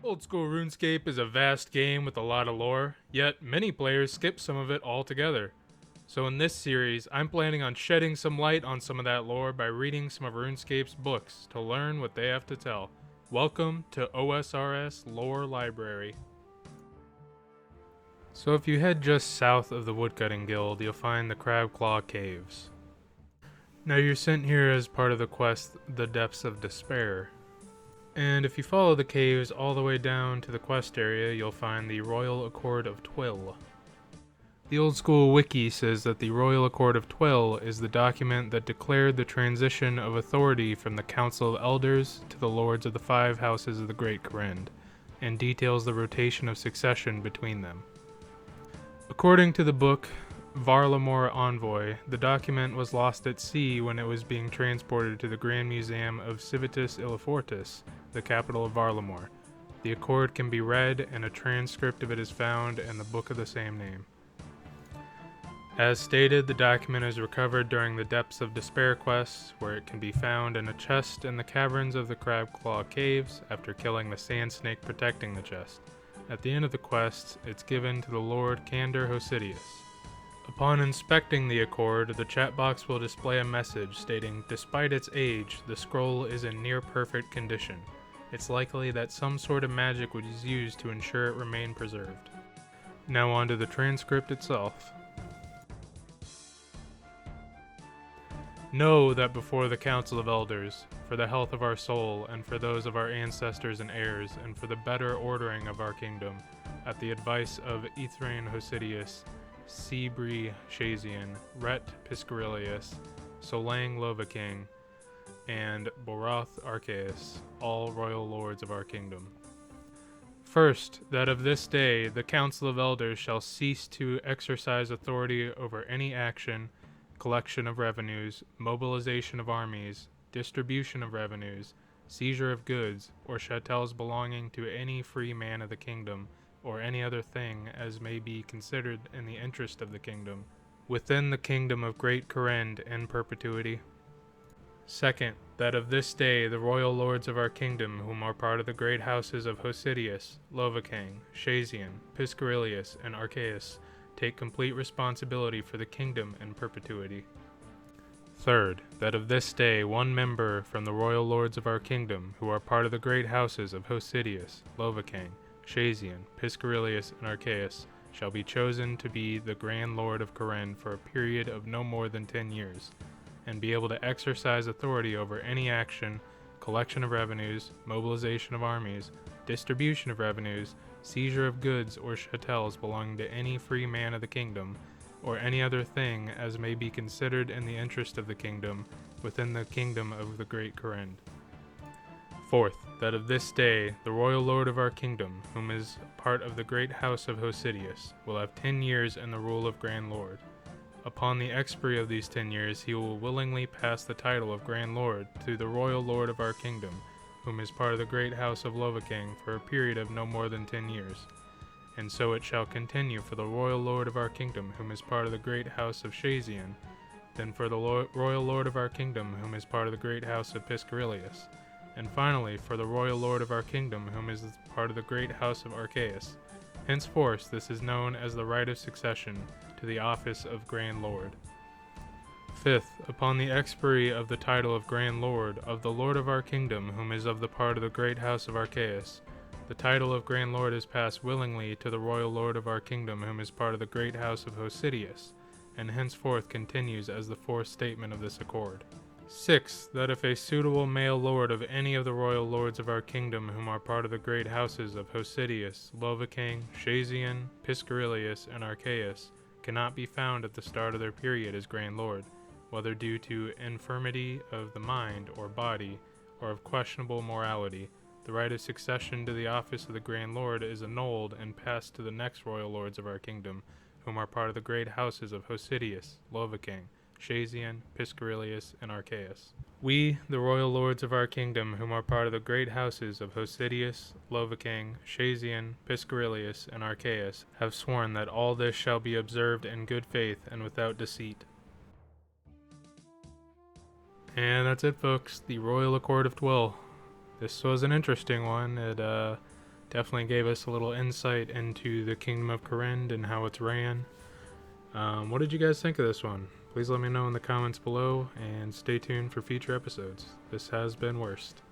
Old School Runescape is a vast game with a lot of lore, yet many players skip some of it altogether. So in this series, I'm planning on shedding some light on some of that lore by reading some of RuneScape's books to learn what they have to tell. Welcome to OSRS Lore Library. So if you head just south of the Woodcutting Guild, you'll find the Crabclaw Caves. Now you're sent here as part of the quest, The Depths of Despair. And if you follow the caves all the way down to the quest area, you'll find the Royal Accord of Twill. The old school wiki says that the Royal Accord of Twill is the document that declared the transition of authority from the Council of Elders to the Lords of the Five Houses of the Great Kourend, and details the rotation of succession between them. According to the book Varlamore Envoy, the document was lost at sea when it was being transported to the Grand Museum of Civitas Illifortis, the capital of Varlamore. The accord can be read, and a transcript of it is found in the book of the same name. As stated, the document is recovered during the Depths of Despair quest, where it can be found in a chest in the caverns of the Crabclaw Caves after killing the sand snake protecting the chest. At the end of the quest, it's given to the Lord Candor Hosidius. Upon inspecting the Accord, the chat box will display a message stating, despite its age, the scroll is in near perfect condition. It's likely that some sort of magic was used to ensure it remained preserved. Now on to the transcript itself. Know that before the Council of Elders, for the health of our soul, and for those of our ancestors and heirs, and for the better ordering of our kingdom, at the advice of Ithrain Hosidius, Sebri Shazian, Ret Piscarilius, Solang Lovaking, and Boroth Arceus, all royal lords of our kingdom. First, that of this day the Council of Elders shall cease to exercise authority over any action, collection of revenues, mobilization of armies, distribution of revenues, seizure of goods, or chattels belonging to any free man of the kingdom, or any other thing as may be considered in the interest of the kingdom, within the kingdom of Great Kourend in perpetuity. Second, that of this day the royal lords of our kingdom, whom are part of the great houses of Hosidius, Lovakang, Shazian, Piscarilius, and Arceus, take complete responsibility for the kingdom in perpetuity. Third, that of this day one member from the royal lords of our kingdom, who are part of the great houses of Hosidius, Lovakang, Shazian, Piscarilius, and Arceus, shall be chosen to be the Grand Lord of Kourend for a period of no more than 10 years, and be able to exercise authority over any action, collection of revenues, mobilization of armies, distribution of revenues, seizure of goods or chattels belonging to any free man of the kingdom, or any other thing as may be considered in the interest of the kingdom, within the kingdom of the Great Kourend. Fourth, that of this day the royal lord of our kingdom, whom is part of the great house of Hosidius, will have 10 years in the rule of Grand Lord. Upon the expiry of these 10 years, he will willingly pass the title of Grand Lord to the royal lord of our kingdom, whom is part of the great house of Lovakang, for a period of no more than 10 years. And so it shall continue for the royal lord of our kingdom, whom is part of the great house of Shazian, then for the royal lord of our kingdom, whom is part of the great house of Piscarilius, and finally for the royal lord of our kingdom, whom is part of the great house of Arceus. Henceforth this is known as the right of succession to the office of Grand Lord. Fifth, upon the expiry of the title of Grand Lord of the Lord of our kingdom, whom is of the part of the great house of Arceus, the title of Grand Lord is passed willingly to the royal lord of our kingdom, whom is part of the great house of Hosidius, and henceforth continues as the fourth statement of this accord. Sixth, that if a suitable male lord of any of the royal lords of our kingdom, whom are part of the great houses of Hosidius, Lovakang, Shazian, Piscarilius, and Arceus, cannot be found at the start of their period as Grand Lord, whether due to infirmity of the mind or body, or of questionable morality, the right of succession to the office of the Grand Lord is annulled and passed to the next royal lords of our kingdom, whom are part of the great houses of Hosidius, Lovakang, Shazian, Piscarilius, and Arceus. We, the royal lords of our kingdom, whom are part of the great houses of Hosidius, Lovakang, Shazian, Piscarilius, and Arceus, have sworn that all this shall be observed in good faith and without deceit. And that's it, folks. The Royal Accord of Twill. This was an interesting one. It Definitely gave us a little insight into the Kingdom of Kourend and how it's ran. What did you guys think of this one? Please let me know in the comments below, and stay tuned for future episodes. This has been Worst.